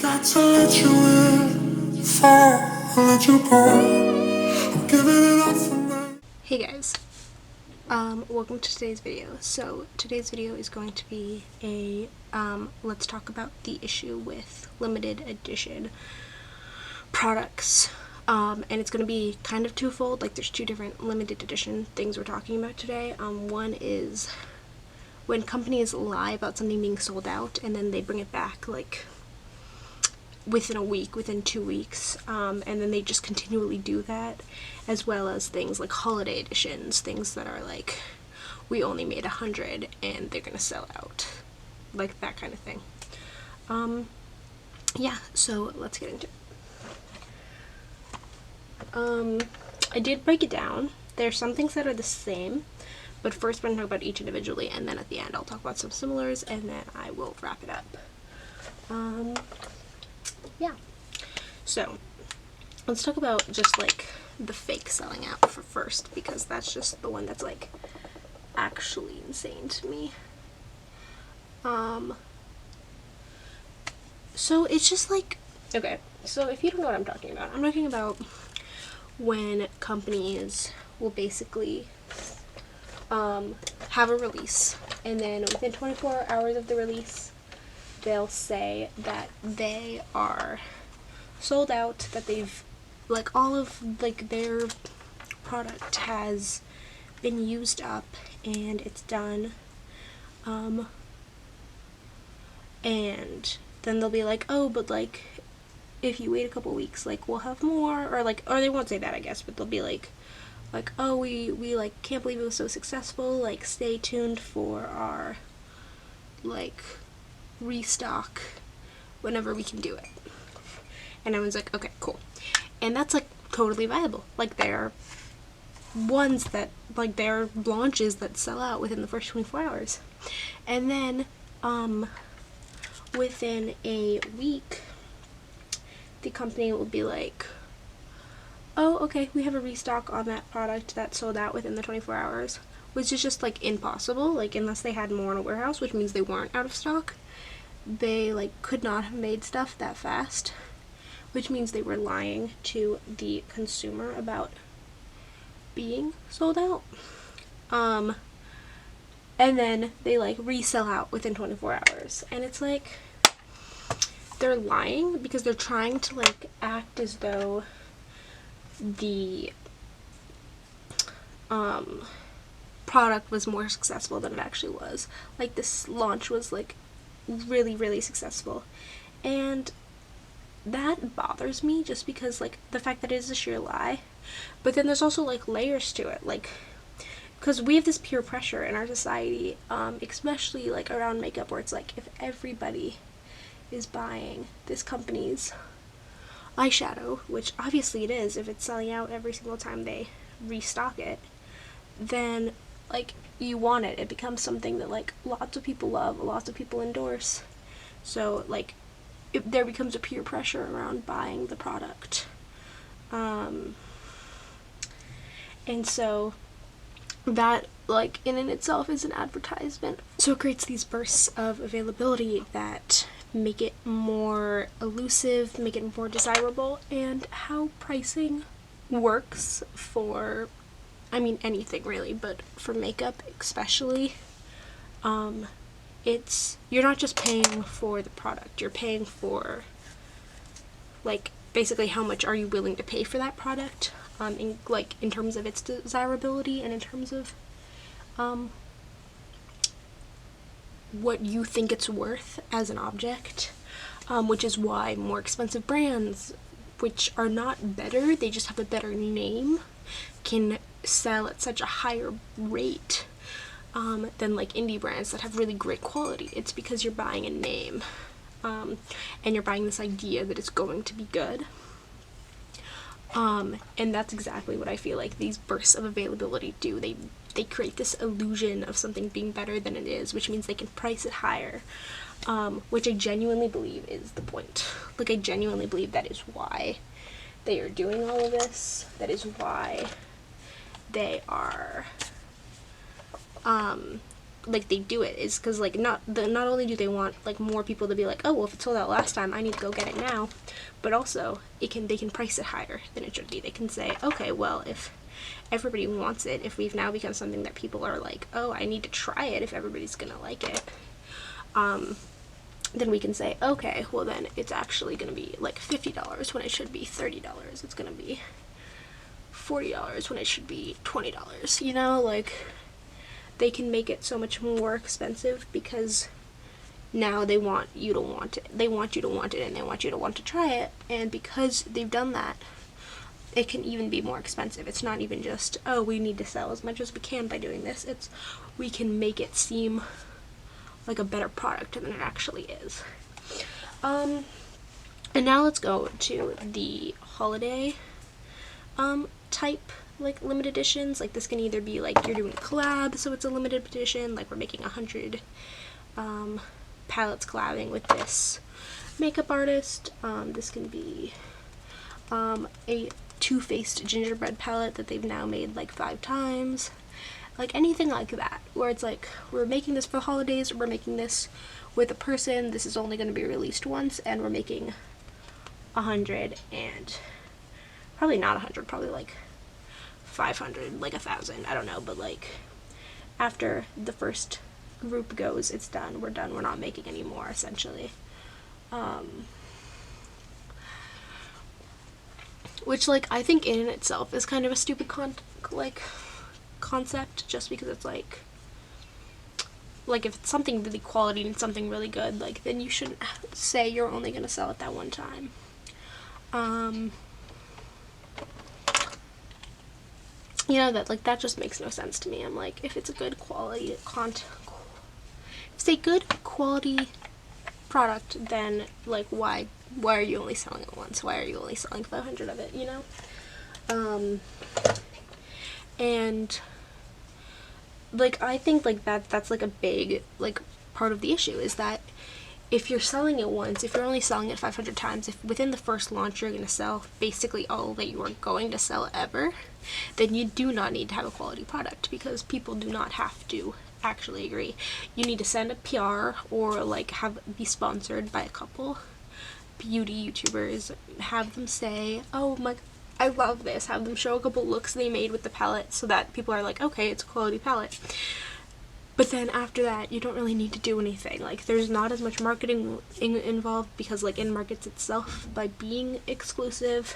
Got to let you in, fall, let you go. I'm giving it up for me. Hey guys, welcome to today's video. So today's video is going to be a let's talk about the issue with limited edition products. And it's going to be kind of twofold. Like, there's two different limited edition things we're talking about today. One is when companies lie about something being sold out and then they bring it back like within a week, within 2 weeks, and then they just continually do that, as well as things like holiday editions, things that are like, we only made 100 and they're gonna sell out, like that kind of thing. Yeah, so let's get into it. I did break it down. There's some things that are the same, but first we're going to talk about each individually, and then at the end I'll talk about some similars, and then I will wrap it up. Yeah. So, let's talk about just, like, the fake selling out for first, because that's just the one that's, like, actually insane to me. So it's just, like, okay, so if you don't know what I'm talking about when companies will basically have a release, and then within 24 hours of the release they'll say that they are sold out, that they've, like, all of, like, their product has been used up and it's done, and then they'll be like, oh, but, like, if you wait a couple weeks, like, we'll have more, or, like, or they won't say that, I guess, but they'll be like, oh, we like, can't believe it was so successful, like, stay tuned for our, like, restock whenever we can do it. And everyone's like, okay, cool. And that's, like, totally viable. Like, they're ones that, like, they're launches that sell out within the first 24 hours. And then, within a week, the company will be like, oh, okay, we have a restock on that product that sold out within the 24 hours, which is just, like, impossible. Like, unless they had more in a warehouse, which means they weren't out of stock, they, like, could not have made stuff that fast, which means they were lying to the consumer about being sold out. And then they, like, resell out within 24 hours, and it's like, they're lying because they're trying to, like, act as though the product was more successful than it actually was. Like, this launch was, like, really, really successful, and that bothers me just because, like, the fact that it is a sheer lie, but then there's also, like, layers to it, like, because we have this peer pressure in our society, especially, like, around makeup, where it's like, if everybody is buying this company's eyeshadow, which obviously it is if it's selling out every single time they restock it, then, like, you want it. It becomes something that, like, lots of people love, lots of people endorse. So, like, there becomes a peer pressure around buying the product. And so that, like, in and itself is an advertisement. So it creates these bursts of availability that make it more elusive, make it more desirable, and how pricing works for, I mean, anything really, but for makeup especially, it's, you're not just paying for the product, you're paying for, like, basically how much are you willing to pay for that product, in terms of its desirability, and in terms of what you think it's worth as an object, which is why more expensive brands, which are not better, they just have a better name, can sell at such a higher rate than, like, indie brands that have really great quality. It's because you're buying a name, and you're buying this idea that it's going to be good. And that's exactly what I feel like these bursts of availability do. They create this illusion of something being better than it is, which means they can price it higher, which I genuinely believe is the point. Like, I genuinely believe that is why they are doing all of this. That is why they are like they do it is because like not only do they want like more people to be like, oh well, if it sold out last time, I need to go get it now, but also they can price it higher than it should be. They can say, okay, well, if everybody wants it, if we've now become something that people are like, oh, I need to try it if everybody's gonna like it, then we can say, okay, well then it's actually gonna be like $50 when it should be $30. It's gonna be $40 when it should be $20. You know, like they can make it so much more expensive because now they want you to want it. They want you to want it, and they want you to want to try it. And because they've done that, it can even be more expensive. It's not even just, oh, we need to sell as much as we can by doing this. It's, we can make it seem like a better product than it actually is. And now let's go to the holiday type like limited editions. Like this can either be like you're doing a collab, so it's a limited edition, like we're making 100 palettes collabing with this makeup artist. This can be a two-faced gingerbread palette that they've now made like 5 times. Like anything like that, where it's like, we're making this for the holidays, we're making this with a person, this is only going to be released once, and we're making 100, and probably not 100, probably like 500, like 1,000, I don't know, but like after the first group goes, it's done, we're not making any more, essentially. Which, like, I think in itself is kind of a stupid concept, just because it's like if it's something really quality and something really good, like, then you shouldn't say you're only gonna sell it that one time. You know, that just makes no sense to me. I'm like, if it's a good quality if it's a good quality product, then like why are you only selling it once? Why are you only selling 500 of it, you know? And like I think like that's like a big like part of the issue, is that if you're selling it once, if you're only selling it 500 times, if within the first launch you're going to sell basically all that you are going to sell ever, then you do not need to have a quality product, because people do not have to actually agree. You need to send a PR or like be sponsored by a couple beauty YouTubers, have them say, oh my, I love this, have them show a couple looks they made with the palette so that people are like, okay, it's a quality palette. But then after that, you don't really need to do anything. Like, there's not as much marketing involved, because like it markets itself by being exclusive,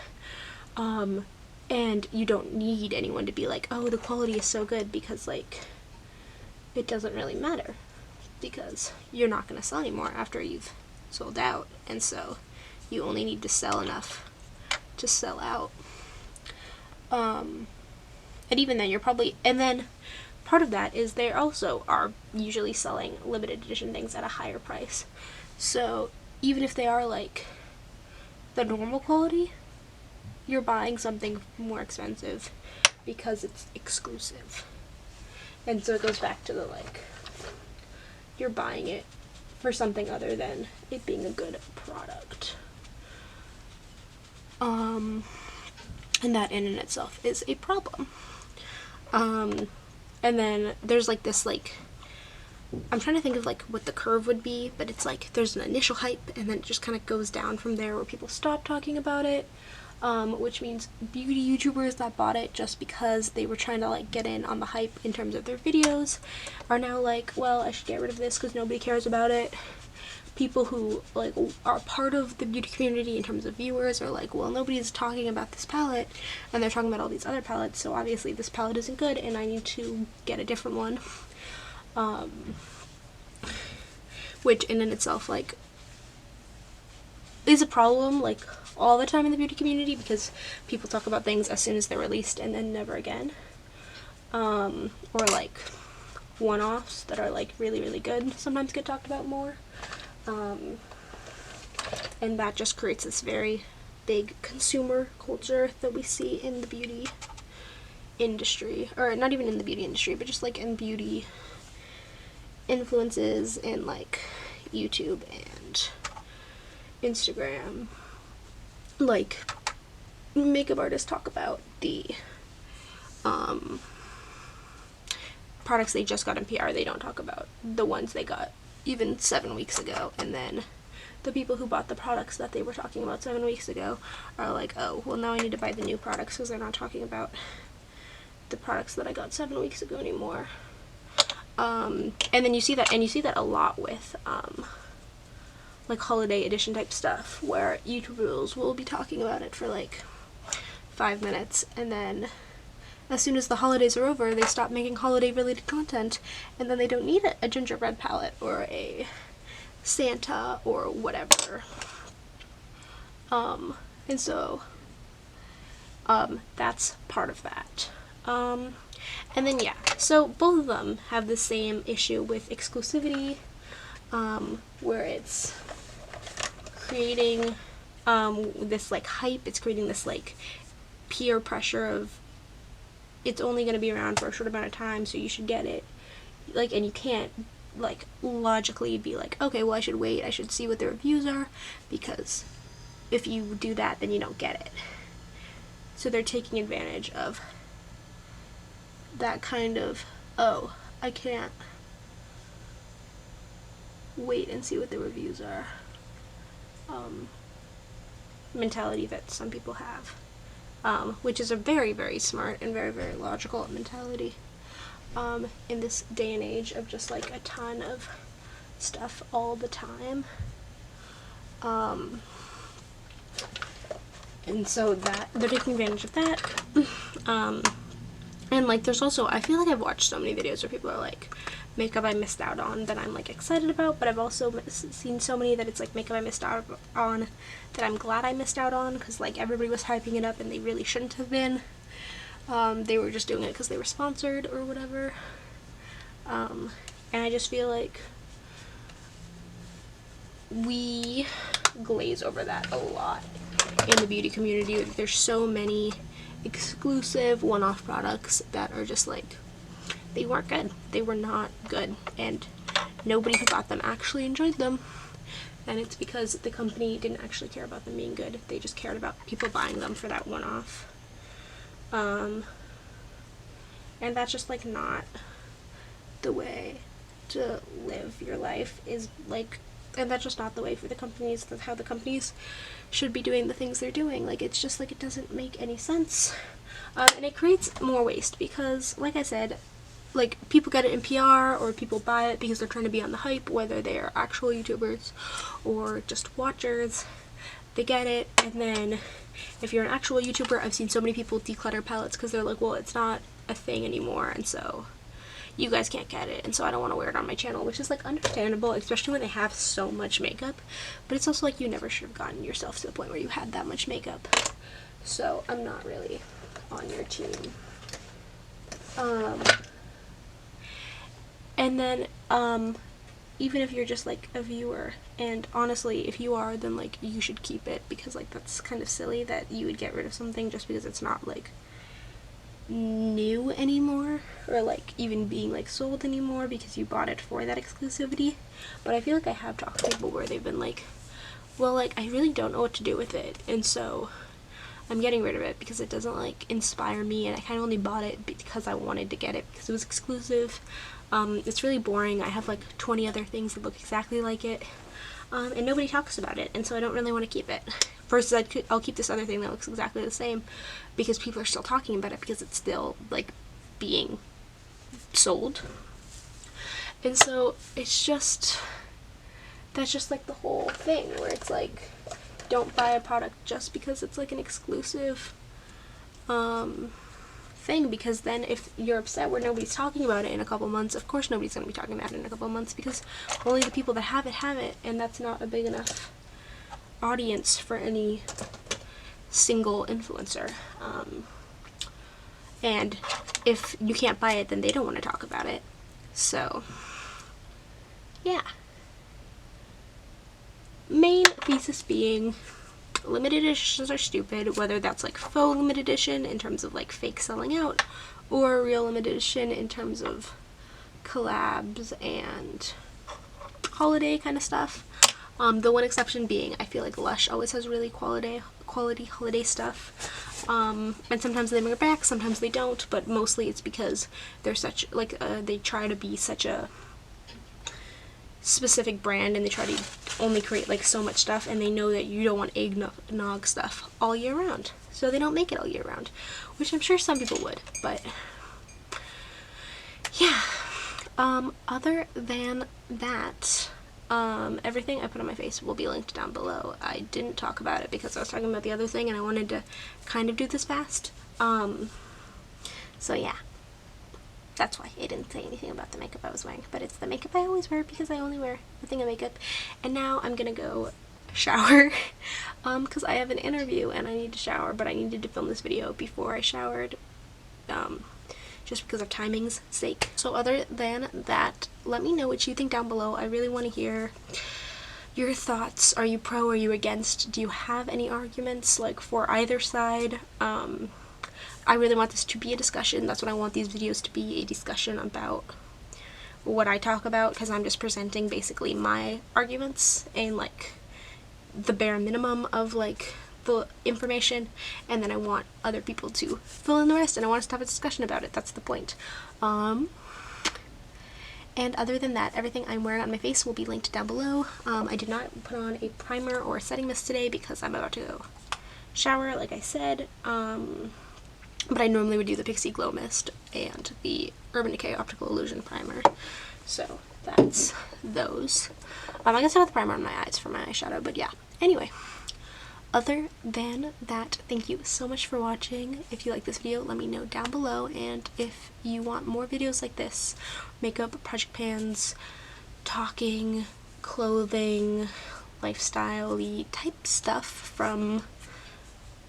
and you don't need anyone to be like, oh, the quality is so good, because like it doesn't really matter, because you're not going to sell anymore after you've sold out, and so you only need to sell enough to sell out. And even then, you're probably, and then part of that is they also are usually selling limited edition things at a higher price. So even if they are like the normal quality, you're buying something more expensive because it's exclusive. And so it goes back to the like, you're buying it for something other than it being a good product. And that in itself is a problem. And then there's like this like, I'm trying to think of like what the curve would be, but it's like there's an initial hype and then it just kind of goes down from there where people stop talking about it, which means beauty YouTubers that bought it just because they were trying to like get in on the hype in terms of their videos are now like, well, I should get rid of this because nobody cares about it. People who like are part of the beauty community in terms of viewers are like, well, nobody's talking about this palette and they're talking about all these other palettes, so obviously this palette isn't good and I need to get a different one. Which in and itself like is a problem like all the time in the beauty community, because people talk about things as soon as they're released and then never again. Or like one-offs that are like really, really good sometimes get talked about more. And that just creates this very big consumer culture that we see in the beauty industry, or not even in the beauty industry, but just like in beauty influences in like YouTube and Instagram. Like makeup artists talk about the products they just got in PR, they don't talk about the ones they got even 7 weeks ago, and then the people who bought the products that they were talking about 7 weeks ago are like, oh, well, now I need to buy the new products because they're not talking about the products that I got 7 weeks ago anymore. And then you see that a lot with like holiday edition type stuff, where YouTubers will be talking about it for like 5 minutes, and then as soon as the holidays are over, they stop making holiday related content, and then they don't need a gingerbread palette or a Santa or whatever. And so that's part of that. And then yeah, so both of them have the same issue with exclusivity, where it's creating this like hype, it's creating this like peer pressure of it's only going to be around for a short amount of time, so you should get it. Like, and you can't like logically be like, okay, well, I should wait, I should see what the reviews are, because if you do that, then you don't get it. So they're taking advantage of that kind of, oh, I can't wait and see what the reviews are, mentality that some people have, which is a very, very smart and very, very logical mentality, in this day and age of just like a ton of stuff all the time. And so that they're taking advantage of that. And like there's also, I feel like I've watched so many videos where people are like, makeup I missed out on that I'm like excited about, but I've also seen so many that it's like makeup I missed out on that I'm glad I missed out on, because like everybody was hyping it up and they really shouldn't have been. They were just doing it because they were sponsored or whatever. And I just feel like we glaze over that a lot in the beauty community. There's so many exclusive one-off products that are just like, they weren't good, they were not good, and nobody who got them actually enjoyed them, and it's because the company didn't actually care about them being good, they just cared about people buying them for that one-off. And that's just like not the way to live your life, is like, and that's just not the way for the companies. That's how the companies should be doing the things they're doing. Like, it's just like, it doesn't make any sense. And it creates more waste because, like I said, like, people get it in PR, or people buy it because they're trying to be on the hype, whether they're actual YouTubers or just watchers. They get it, and then if you're an actual YouTuber, I've seen so many people declutter palettes because they're like, well, it's not a thing anymore, and so you guys can't get it, and so I don't want to wear it on my channel, which is like understandable, especially when they have so much makeup. But it's also like, you never should have gotten yourself to the point where you had that much makeup. So I'm not really on your team. And then even if you're just like a viewer, and honestly if you are, then like you should keep it, because like that's kind of silly that you would get rid of something just because it's not like new anymore, or like even being like sold anymore because you bought it for that exclusivity. But I feel like I have talked to people where they've been like, well, like I really don't know what to do with it, and so I'm getting rid of it because it doesn't like inspire me, and I kind of only bought it because I wanted to get it because it was exclusive. It's really boring. I have like 20 other things that look exactly like it, and nobody talks about it, and so I don't really want to keep it. Versus I'll keep this other thing that looks exactly the same because people are still talking about it because it's still like being sold. And so it's just, that's just like the whole thing where it's like, don't buy a product just because it's like an exclusive thing, because then if you're upset where nobody's talking about it in a couple months, of course nobody's going to be talking about it in a couple months because only the people that have it, and that's not a big enough audience for any single influencer. And if you can't buy it, then they don't want to talk about it. So yeah, main thesis being, limited editions are stupid, whether that's like faux limited edition in terms of like fake selling out, or real limited edition in terms of collabs and holiday kind of stuff. The one exception being, I feel like Lush always has really quality quality holiday stuff. And sometimes they bring it back, sometimes they don't, but mostly it's because they're such, like, they try to be such a specific brand, and they try to only create, like, so much stuff, and they know that you don't want eggnog stuff all year round, so they don't make it all year round, which I'm sure some people would, but yeah. Other than that, everything I put on my face will be linked down below. I didn't talk about it because I was talking about the other thing and I wanted to kind of do this fast. So yeah, that's why I didn't say anything about the makeup I was wearing, but it's the makeup I always wear because I only wear a thing of makeup. And now I'm gonna go shower, because I have an interview and I need to shower, but I needed to film this video before I showered, just because of timing's sake. So other than that, let me know what you think down below. I really want to hear your thoughts. Are you pro? Are you against? Do you have any arguments, like, for either side? I really want this to be a discussion. That's what I want these videos to be, a discussion about what I talk about, because I'm just presenting basically my arguments and, like, the bare minimum of, like, the information, and then I want other people to fill in the rest, and I want us to have a discussion about it. That's the point. And other than that, everything I'm wearing on my face will be linked down below. I did not put on a primer or a setting mist today because I'm about to go shower, like I said, but I normally would do the Pixie Glow Mist and the Urban Decay Optical Illusion Primer, so that's those. I guess I have the primer on my eyes for my eyeshadow, but yeah. Anyway, other than that, thank you so much for watching. If you like this video, let me know down below, and if you want more videos like this, makeup, project pans, talking, clothing, lifestyle-y type stuff from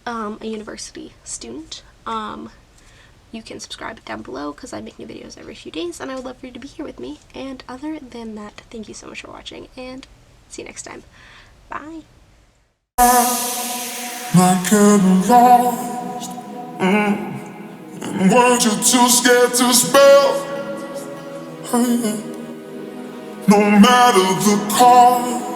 a university student, you can subscribe down below because I make new videos every few days, and I would love for you to be here with me. And other than that, thank you so much for watching, and see you next time. Bye. Not getting lost, and weren't you too scared to spell? No matter the cost.